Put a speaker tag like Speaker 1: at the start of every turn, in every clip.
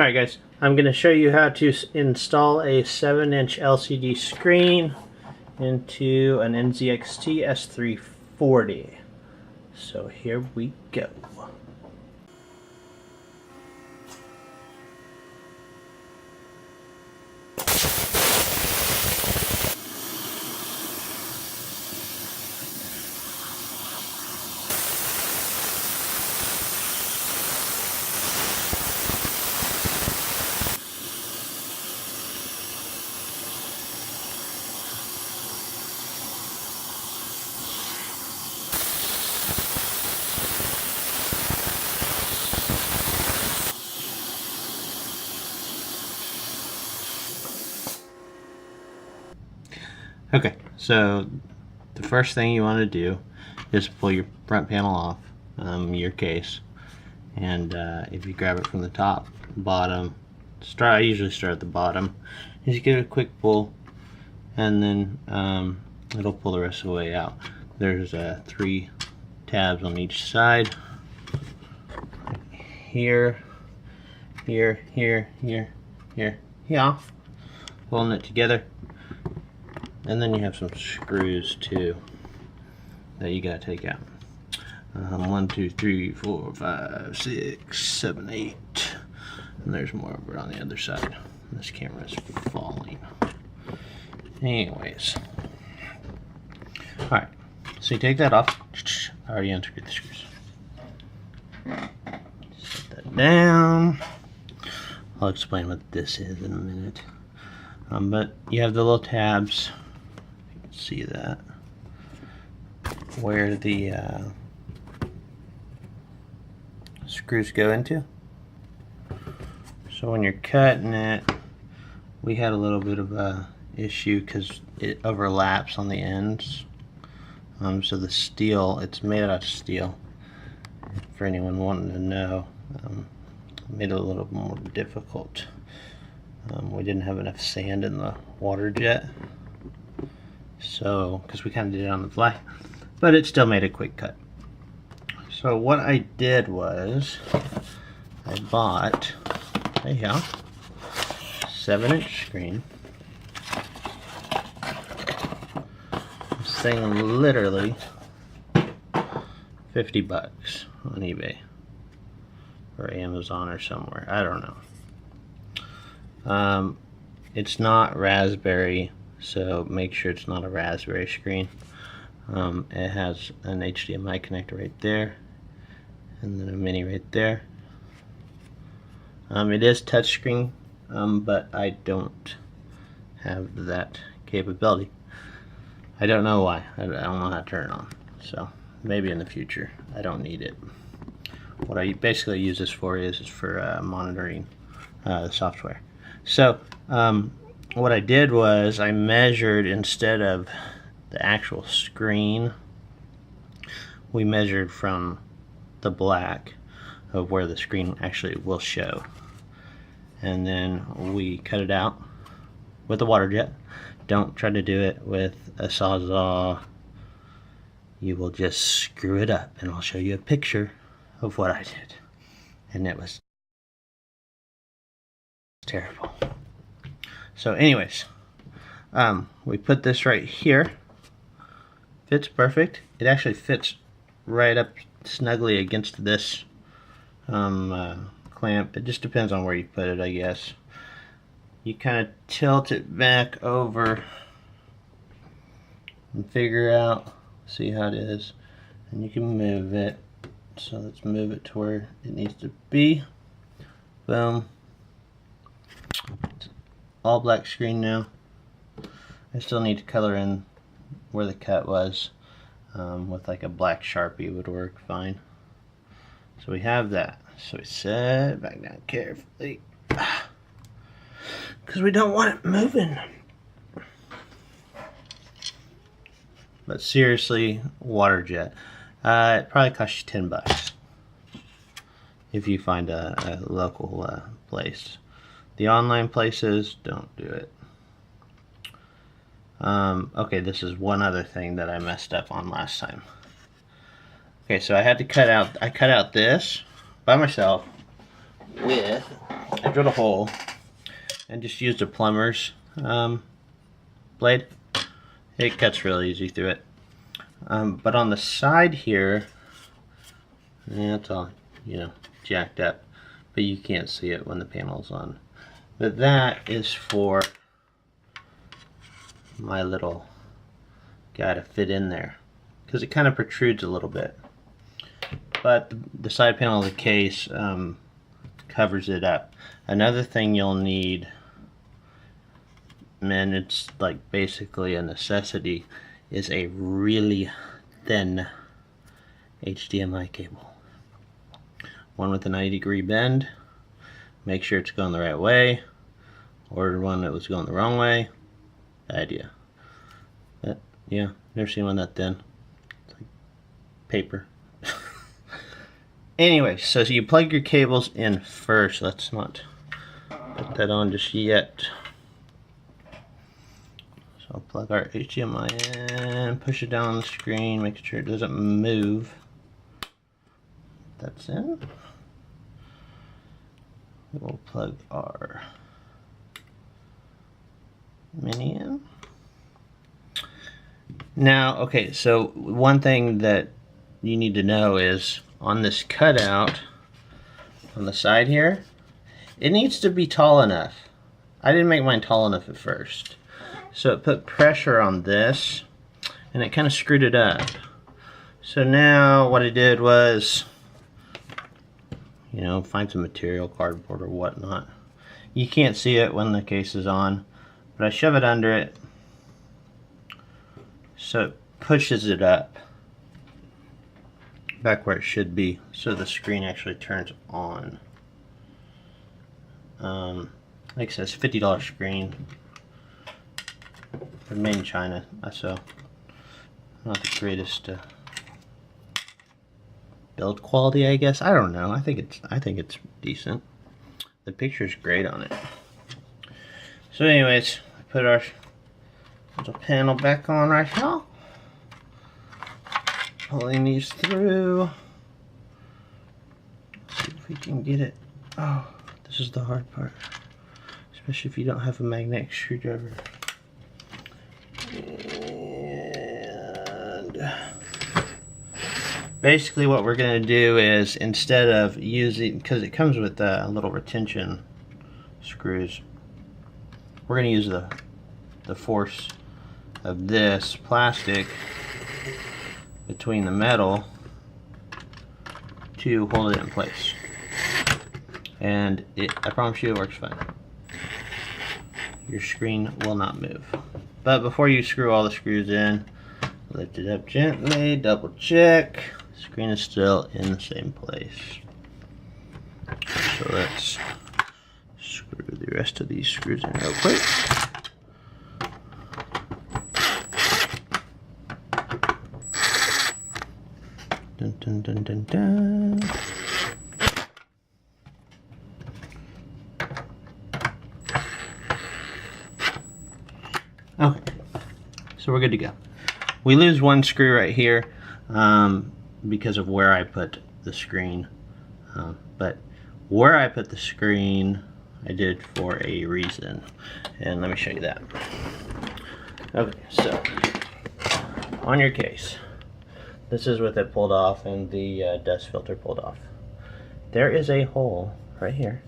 Speaker 1: Alright guys, I'm going to show you how to install a 7-inch LCD screen into an NZXT S340. So here we go. Okay, so the first thing you want to do is pull your front panel off, your case, and if you grab it from the top, bottom, I usually start at the bottom. You just give it a quick pull, and then it'll pull the rest of the way out. There's 3 tabs on each side. Here, here, here, here, here, here. Pulling it together. And then you have some screws too that you gotta take out. 1, 2, 3, 4, 5, 6, 7, 8. And there's more over on the other side. This camera is falling. Anyways. Alright, so you take that off. I already unscrewed the screws. Set that down. I'll explain what this is in a minute. But you have the little tabs. See that where the screws go into. So when you're cutting it, we had a little bit of a issue because it overlaps on the ends. So the steel, it's made out of steel, for anyone wanting to know, made it a little more difficult. We didn't have enough sand in the water jet, so because we kind of did it on the fly, but it still made a quick cut. So what I did was I bought a 7-inch screen. This thing literally $50 on eBay or Amazon or somewhere, I don't know. It's not raspberry, so make sure it's not a raspberry screen. It has an HDMI connector right there, and then a mini right there. It is touchscreen, but I don't have that capability. I don't know why. I don't know how to turn it on, so maybe in the future. I don't need it. What I basically use this for is for monitoring the software. So what I did was I measured, instead of the actual screen, we measured from the black of where the screen actually will show, and then we cut it out with a water jet. Don't try to do it with a Sawzall. You will just screw it up, and I'll show you a picture of what I did, and it was terrible. So anyways, we put this right here. Fits perfect. It actually fits right up snugly against this clamp. It just depends on where you put it, I guess. You kind of tilt it back over and figure out, see how it is, and you can move it. So let's move it to where it needs to be. Boom. All black screen now. I still need to color in where the cut was, with like a black Sharpie would work fine. So we have that. So we set it back down carefully, because we don't want it moving. But seriously, water jet. It probably costs you $10 if you find a local place. The online places, don't do it. Okay, this is one other thing that I messed up on last time. Okay, so I cut out this by myself with I drilled a hole and just used a plumber's blade. It cuts real easy through it. But on the side here, yeah, it's all, you know, jacked up, but you can't see it when the panel's on. But that is for my little guy to fit in there, because it kind of protrudes a little bit. But the side panel of the case covers it up. Another thing you'll need, and it's like basically a necessity, is a really thin HDMI cable. One with a 90-degree bend. Make sure it's going the right way. Ordered one that was going the wrong way. Bad idea. But yeah, never seen one that thin. It's like paper. Anyway, so you plug your cables in first. Let's not put that on just yet. So I'll plug our HDMI in, push it down on the screen, make sure it doesn't move. That's in. We'll plug our mini in. Now, okay, so one thing that you need to know is on this cutout on the side here, it needs to be tall enough. I didn't make mine tall enough at first. So it put pressure on this and it kind of screwed it up. So now what I did was, you know, find some material, cardboard or whatnot. You can't see it when the case is on, but I shove it under it so it pushes it up back where it should be, so the screen actually turns on. Like I said, it's a $50 screen. They're made in China, so not the greatest build quality, I guess. I don't know. I think it's decent. The picture's great on it. So, anyways, I put our little panel back on right here. Pulling these through. Let's see if we can get it. Oh, this is the hard part, especially if you don't have a magnetic screwdriver. And basically what we're going to do is, instead of using, because it comes with little retention screws, we're going to use the force of this plastic between the metal to hold it in place. And I promise you it works fine. Your screen will not move. But before you screw all the screws in, lift it up gently, double check. The screen is still in the same place. So let's screw the rest of these screws in real quick. Dun, dun, dun, dun, dun. Okay, so we're good to go. We lose one screw right here because of where I put the screen, but where I put the screen I did for a reason, and let me show you that. Okay, so on your case, this is with it pulled off and the dust filter pulled off. There is a hole right here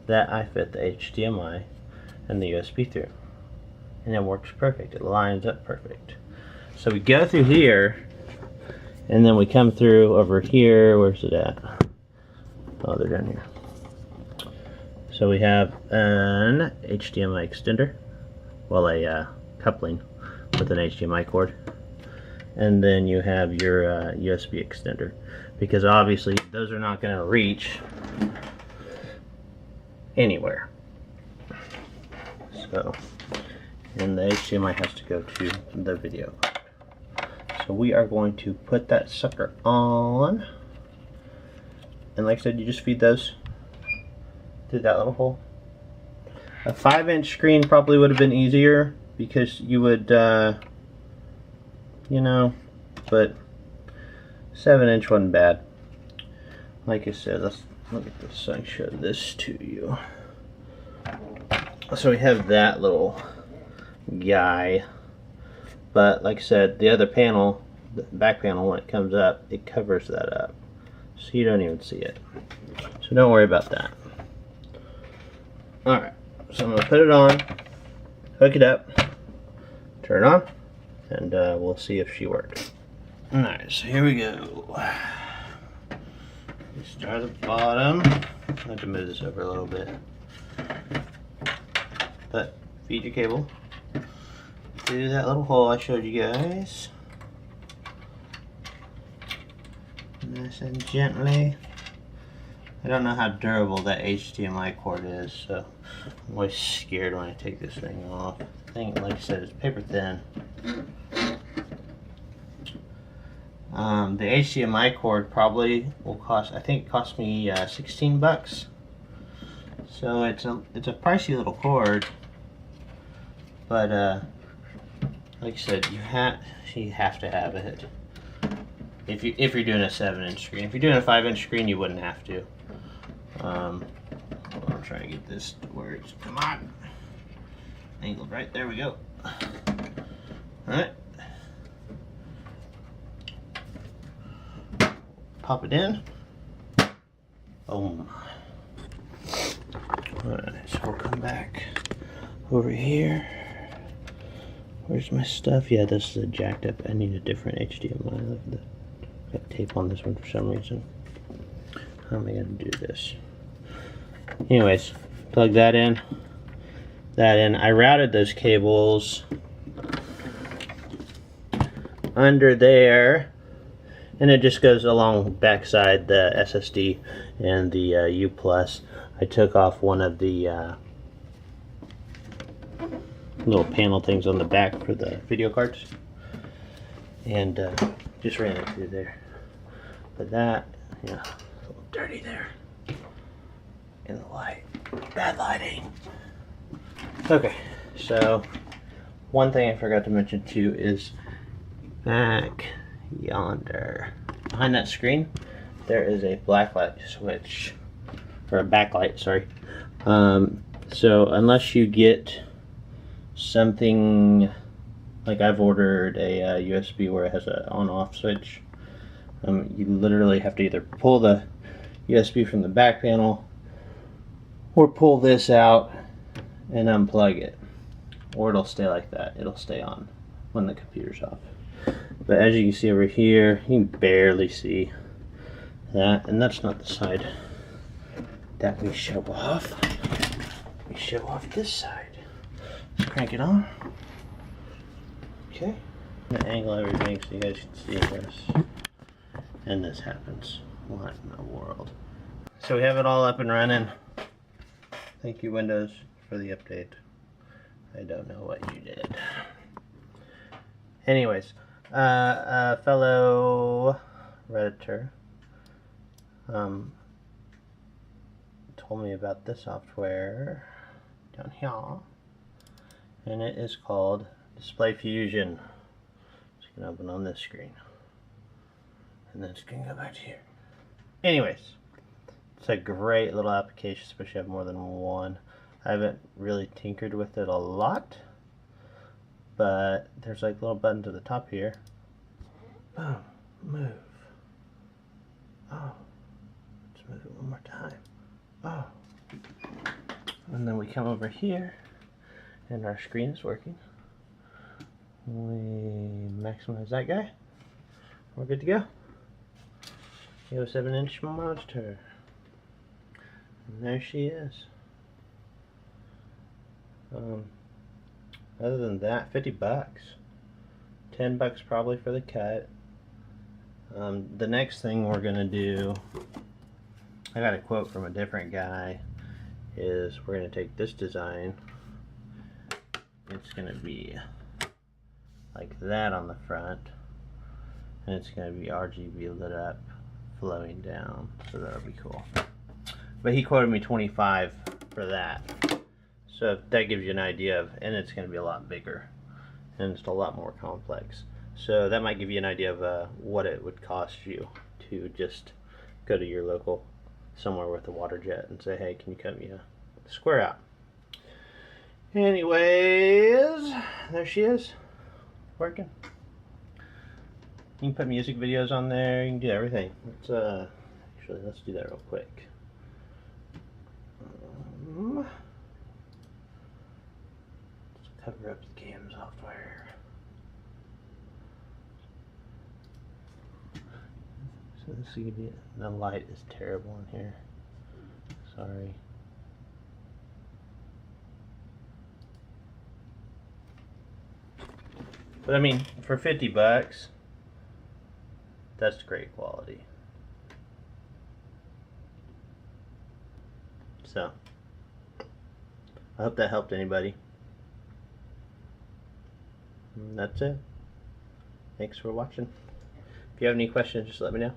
Speaker 1: that I fit the HDMI and the USB through. And it works perfect. It lines up perfect. So we go through here, and then we come through over here. Where's it at? Oh, they're down here. So we have an HDMI extender, well, a coupling with an HDMI cord, and then you have your USB extender, because obviously those are not going to reach anywhere. So, and the HDMI has to go to the video. So we are going to put that sucker on, and like I said, you just feed those through that little hole. A 5-inch screen probably would have been easier, because you would you know, but 7-inch wasn't bad. Like I said, let's look at this so I can show this to you. So we have that little guy, but like I said, the other panel, the back panel, when it comes up, it covers that up, so you don't even see it. So don't worry about that. Alright, so I'm going to put it on, hook it up, turn it on, and we'll see if she works. Alright, so here we go. You start at the bottom. I have to move this over a little bit. But feed your cable through that little hole I showed you guys. Nice and gently. I don't know how durable that HDMI cord is, so I'm always scared when I take this thing off. I think, like I said, it's paper thin. The HDMI cord probably will cost, I think it cost me 16 bucks. So it's a pricey little cord, but like I said, you have to have it if you're doing a 7-inch screen. If you're doing a 5-inch screen, you wouldn't have to. I'm trying to get this to where it's, come on, angled right, there we go. All right, pop it in. Boom. Alright, so we'll come back over here. Where's my stuff? Yeah, this is a jacked up. I need a different HDMI. I've got tape on this one for some reason. How am I going to do this? Anyways, plug that in. I routed those cables under there, and it just goes along the backside, the SSD and the U+. I took off one of the little panel things on the back for the video cards, and just ran it through there. But that, yeah, a little dirty there in the light. Bad lighting. Okay, so one thing I forgot to mention too is back yonder, behind that screen, there is a blacklight switch, or a backlight, sorry. So unless you get something like I've ordered a USB where it has an on-off switch, you literally have to either pull the USB from the back panel or pull this out and unplug it, or it'll stay like that. It'll stay on when the computer's off. But as you can see over here, you can barely see that, and that's not the side that we show off. We show off this side. Let's crank it on. Okay. I'm gonna angle everything so you guys can see this. And this happens. What in the world? So we have it all up and running. Thank you, Windows, for the update. I don't know what you did. Anyways, a fellow Redditor told me about this software down here, and it is called Display Fusion. It's going to open on this screen, and then it's going to go back to here. Anyways, it's a great little application, especially if you have more than one. I haven't really tinkered with it a lot, but there's like little buttons at the top here. Boom, move. Oh, let's move it one more time. Oh, and then we come over here, and our screen is working. We maximize that guy. We're good to go. You have a 7-inch monitor, and there she is. Other than that, 50 bucks. 10 bucks probably for the cut. The next thing we're gonna do, I got a quote from a different guy, is we're gonna take this design. It's gonna be like that on the front, and it's gonna be RGB lit up, flowing down, so that'll be cool. But he quoted me 25 for that. So that gives you an idea of, and it's going to be a lot bigger, and it's a lot more complex. So that might give you an idea of what it would cost you to just go to your local somewhere with a water jet and say, hey, can you cut me a square out? Anyways, there she is, working. You can put music videos on there, you can do everything. Let's do that real quick. Let's cover up the cam software. So this is gonna be, the light is terrible in here. Sorry. But I mean, for 50 bucks, that's great quality. So, I hope that helped anybody. And that's it. Thanks for watching. If you have any questions, just let me know.